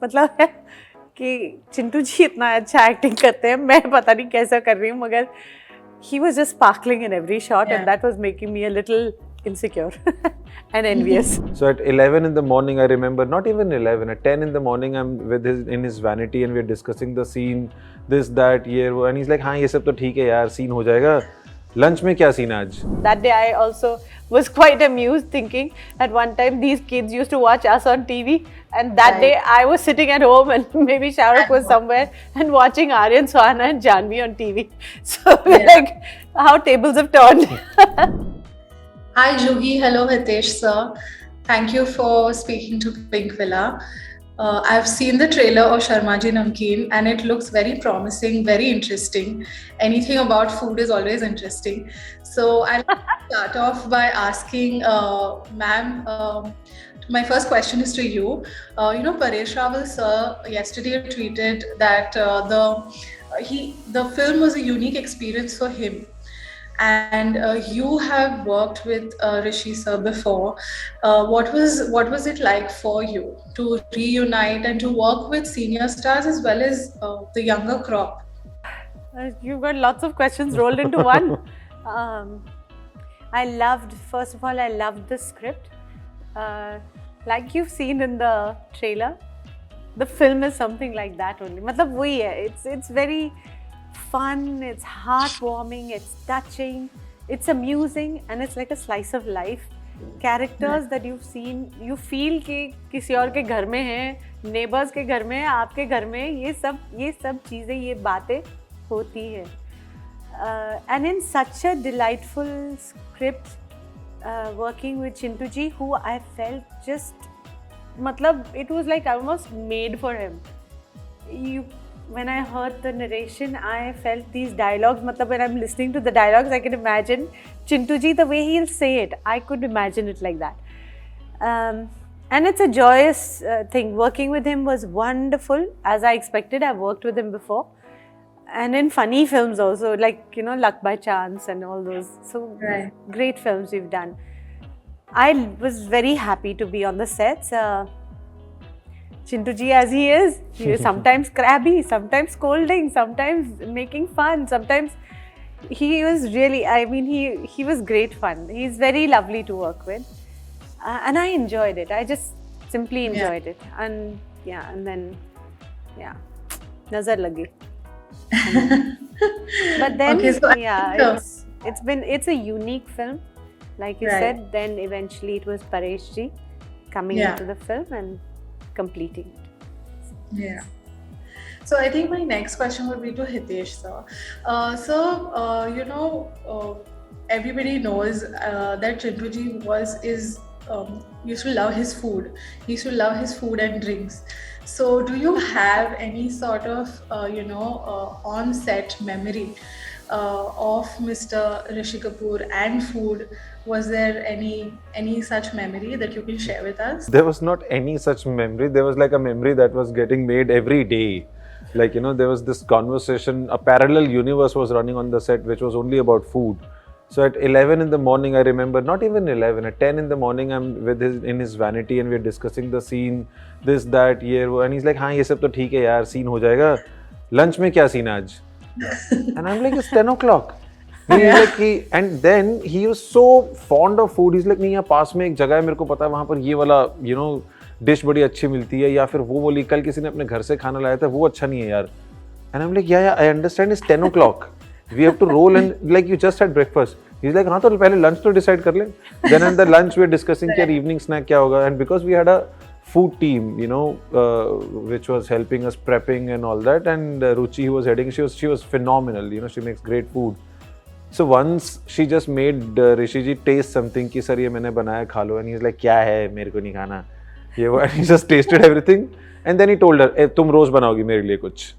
मतलब है कि चिंटू जी इतना अच्छा एक्टिंग करते हैं, मैं पता नहीं कैसा कर रही हूँ, मगर he was just sparkling in every shot, and that was making me a little insecure and envious. So at 11 in the morning, I remember, not even 11, at 10 in the morning, I'm with in his vanity and we're discussing the scene, this, that, ये वो, and he's like, हाँ ये सब तो ठीक है यार, scene हो जाएगा, lunch में क्या scene है आज? That day I also was quite amused, thinking at one time these kids used to watch us on TV, and that day I was sitting at home and maybe Shah Rukh was somewhere and watching Aryan Suhana and Janhvi on TV. So like how tables have turned. Hi Juhi, hello Hitesh sir. Thank you for speaking to Pink Villa. I've seen the trailer of Sharma Ji Namkeen and it looks very promising, very interesting. Anything about food is always interesting. So I'll start off by asking, ma'am, my first question is to you. Paresh Rawal sir yesterday tweeted that the film was a unique experience for him. And you have worked with Rishi sir before. What was it like for you to reunite and to work with senior stars as well as the younger crop? You've got lots of questions rolled into one. First of all, I loved the script. Like you've seen in the trailer, the film is something like that only. मतलब वही है. It's very fun, it's heartwarming, it's touching, it's amusing, and it's like a slice of life. Characters that you've seen, you feel कि किसी और के घर में हैं, neighbors के घर में, आपके घर में, ये सब चीज़ें, ये बातें होती है. And in such a delightful script, working with Chintu ji, who I felt just, मतलब it was like almost made for him. When I heard the narration, I felt these dialogues. Matlab, when I'm listening to the dialogues, I can imagine Chintu ji, the way he'll say it. I could imagine it like that. And it's a joyous thing. Working with him was wonderful, as I expected. I've worked with him before. And in funny films also, like, Luck by Chance and all those. So great films we've done. I was very happy to be on the sets. Chintu ji, as he is sometimes crabby, sometimes scolding, sometimes making fun, sometimes he was really, he was great fun. He's very lovely to work with. And I enjoyed it. I just simply enjoyed it. And then, nazar lagi. But then, it's a unique film. Like you said, then eventually it was Paresh ji coming into the film and completing it. Yeah. So I think my next question would be to Hitesh sir. Everybody knows that Chintu ji used to love his food. He used to love his food and drinks. So do you have any sort of on-set memory of Mr. Rishi Kapoor and food? Was there any such memory that you can share with us? There was not any such memory. There was like a memory that was getting made every day. Like, there was this conversation, a parallel universe was running on the set which was only about food. So at 11 in the morning, I remember, not even 11, at 10 in the morning, I'm in his vanity and we're discussing the scene, this, that, ये वो, and he's like, हाँ ये सब तो ठीक है यार, scene हो जाएगा, lunch में क्या scene आज? And I'm like, it's 10 o'clock. And then he was so fond of food. He's like, नहीं यहाँ पास में एक जगह है, मेरे को पता है वहाँ पर ये वाला डिश बड़ी अच्छी मिलती है, या फिर वो बोली कल किसी ने अपने घर से खाना लाया था, वो अच्छा नहीं है यार. And I'm like, yeah, I understand, it's 10 o'clock. We have to roll and like you just had breakfast. He's like, हाँ तो पहले lunch तो decide कर ले. Then at the lunch we're discussing कि evening snack क्या होगा. And because we had a food team, which was helping us prepping and all that, and Ruchi who was heading, she was phenomenal. She makes great food. So once she just made Rishi ji taste something कि sir ये मैंने बनाया खा लो, and he's like क्या है मेरे को नहीं खाना ये वो, and he just tasted everything, and then he told her तुम रोज बनाओगी मेरे लिए कुछ,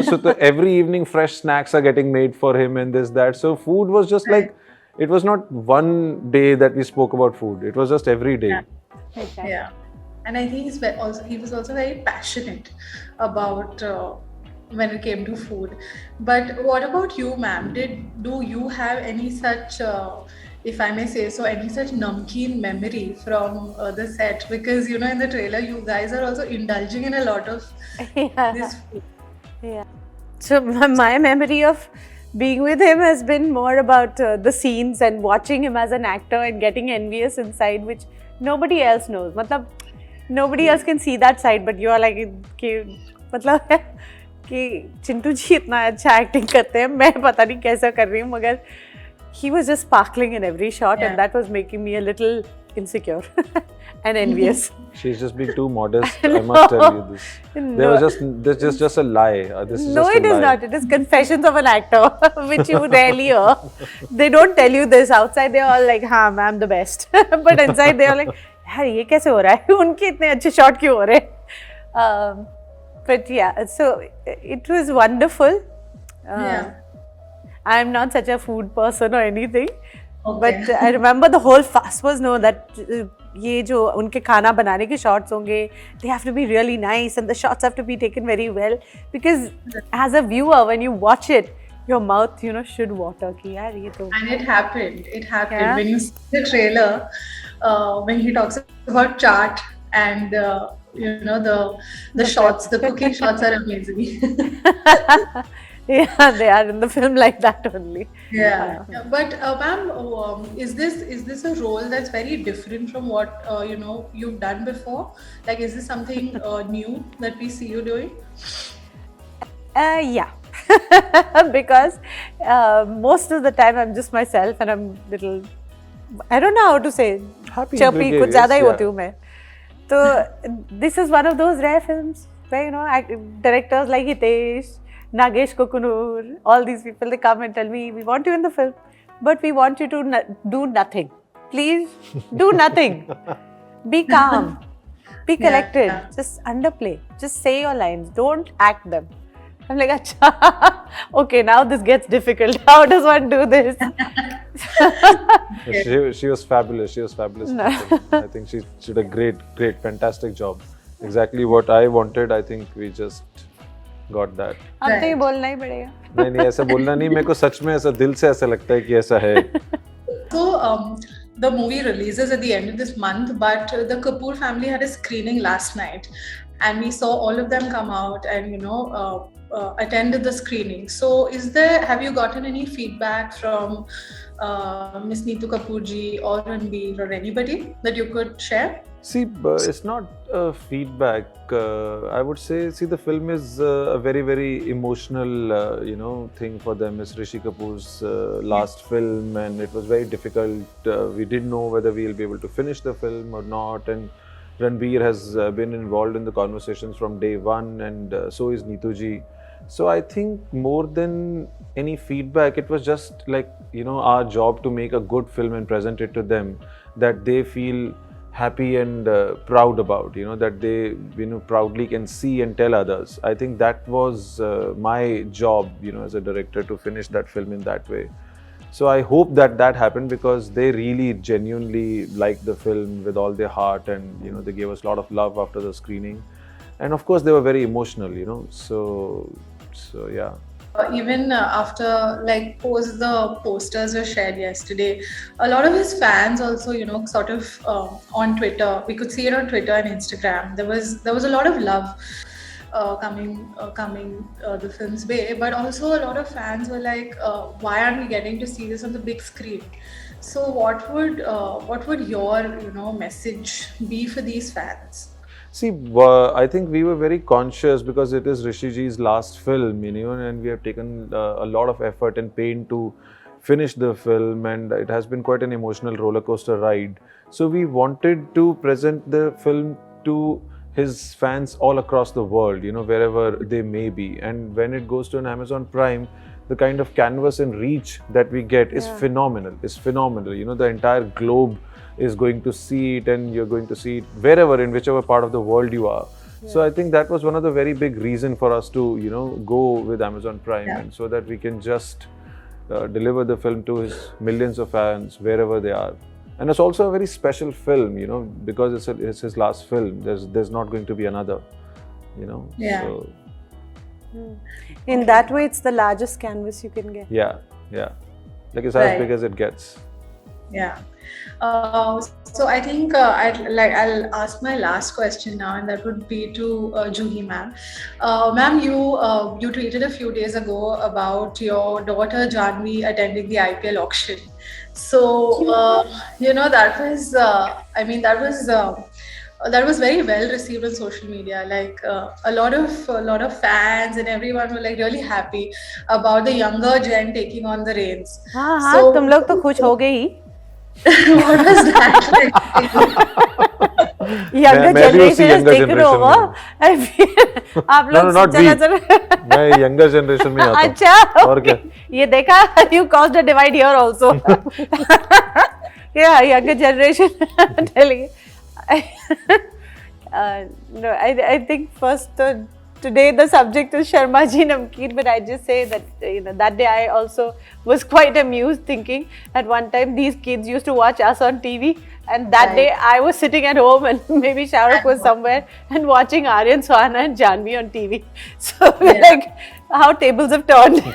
so every evening fresh snacks are getting made for him and this that. So food was just like, it was not one day that we spoke about food, it was just every day. Yeah. And I think he was also very passionate about when it came to food. But what about you, ma'am? Do you have any such if I may say so, any such namkeen memory from the set? Because you know, in the trailer, you guys are also indulging in a lot of Yeah. this food. Yeah. So my memory of being with him has been more about the scenes and watching him as an actor and getting envious inside, which nobody else knows. Matlab, nobody else can see that side, but you are like कि मतलब कि चिंटू जी इतना अच्छा acting करते हैं, मैं पता नहीं कैसा कर रही हूँ, मगर he was just sparkling in every shot, and that was making me a little insecure and envious. She's just being too modest. I must tell you this. This is just a lie. This is No, just it a is lie. not. It is confessions of an actor, which you rarely hear. They don't tell you this. Outside, they're all like, "हाँ, I'm the best," but inside, they're like, "यार, ये कैसे हो रहा है? उनके इतने अच्छे shot क्यों हो रहे हैं?" But yeah, so it was wonderful. Yeah. I'm not such a food person or anything, Okay. but I remember the whole fuss was that ये जो उनके खाना बनाने के shots होंगे, they have to be really nice and the shots have to be taken very well, because as a viewer when you watch it, your mouth should water कि यार ये तो. And it happened. It happened Yeah. when you see the trailer, when he talks about chaat and the shots, the cooking shots are amazing. Yeah, they are in the film like that only. Yeah. But ma'am, is this a role that's very different from what you've done before? Like, is this something new that we see you doing? Yeah, because most of the time I'm just myself and I'm little, I don't know how to say, Happy, chirpy, कुछ gregarious, ज़्यादा ही yeah. होती हूँ मैं. So this is one of those rare films where directors like Hitesh, Nagesh Kokunur, all these people, they come and tell me, we want you in the film, but we want you to do nothing. Please do nothing. Be calm. Be collected. Yeah. Just underplay. Just say your lines. Don't act them. I'm like, Acha. Okay, now this gets difficult. How does one do this? She was fabulous. She was fabulous. I think she did a great, fantastic job. Exactly what I wanted. I think we just got that. अब तो ये बोलना ही पड़ेगा. नहीं ऐसा बोलना नहीं, मेरे को सच में ऐसा दिल से ऐसा लगता है कि ऐसा है. So the movie releases at the end of this month, but the Kapoor family had a screening last night, and we saw all of them come out and attended the screening. So have you gotten any feedback from Miss Neetu Kapoor ji or Ranbir or anybody that you could share? See, it's not feedback. I would say, see, the film is a very, very emotional, thing for them. It's Rishi Kapoor's last film, and it was very difficult. We didn't know whether we'll be able to finish the film or not. And Ranbir has been involved in the conversations from day one, and so is Neetu ji. So I think more than any feedback, it was just like, our job to make a good film and present it to them that they feel happy and proud about, that they proudly can see and tell others. I think that was my job, as a director, to finish that film in that way. So I hope that happened, because they really genuinely liked the film with all their heart, and they gave us a lot of love after the screening, and of course they were very emotional, so yeah. Even after, like, post the posters were shared yesterday, a lot of his fans also, sort of on Twitter, we could see it on Twitter and Instagram. There was a lot of love coming the film's way, but also a lot of fans were like, why aren't we getting to see this on the big screen? So what would your message be for these fans? See, I think we were very conscious, because it is Rishi ji's last film, and we have taken a lot of effort and pain to finish the film, and it has been quite an emotional roller coaster ride. So we wanted to present the film to his fans all across the world, wherever they may be. And when it goes to an Amazon Prime, the kind of canvas and reach that we get is phenomenal. The entire globe is going to see it, and you're going to see it wherever, in whichever part of the world you are. Yeah. So I think that was one of the very big reasons for us to, go with Amazon Prime, and so that we can just deliver the film to his millions of fans wherever they are. And it's also a very special film, because it's his last film. There's not going to be another, Yeah. So, In that way, it's the largest canvas you can get. yeah. Like, it's as big as it gets. Yeah. So I think I'll ask my last question now, and that would be to Juhi ma'am. Ma'am, you tweeted a few days ago about your daughter Janvi attending the IPL auction. So that was that was very well received on social media. Like a lot of fans and everyone were like really happy about the younger gen taking on the reins. हाँ हाँ, So तुम लोग तो खुश हो गए ही. what was that like? Younger मैं भी generation उसी has younger taken generation over. में हूँ. I feel आप No, लोग not चला we. चला. मैं यंगर जनरेशन में आता हूँ. अच्छा, और क्या? ये देखा, you caused a divide here also. Yeah, younger generation telling you. No, I think first today the subject is Sharma Ji Namkeen, but I just say that that day I also was quite amused, thinking at one time these kids used to watch us on TV, and that day I was sitting at home and maybe Shah Rukh was somewhere and watching Aryan Suhana and Janvi on TV. So like how tables have turned.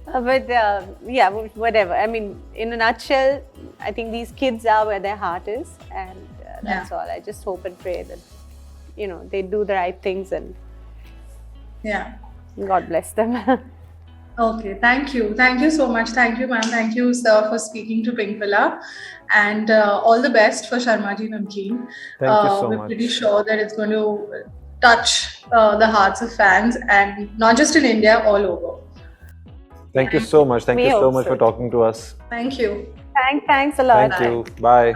But yeah, whatever. I mean, in a nutshell, I think these kids are where their heart is, and that's all. I just hope and pray that they do the right things, and God bless them. Okay, thank you so much. Thank you, ma'am. Thank you, sir, for speaking to Pink Villa, and all the best for Sharma Ji Namkeen. Thank you so we're much. pretty sure that it's going to touch the hearts of fans, and not just in India, all over. Thank you so much. Thank We you so hope much so. for talking to us. Thank you. Thanks a lot. Thank you. Bye.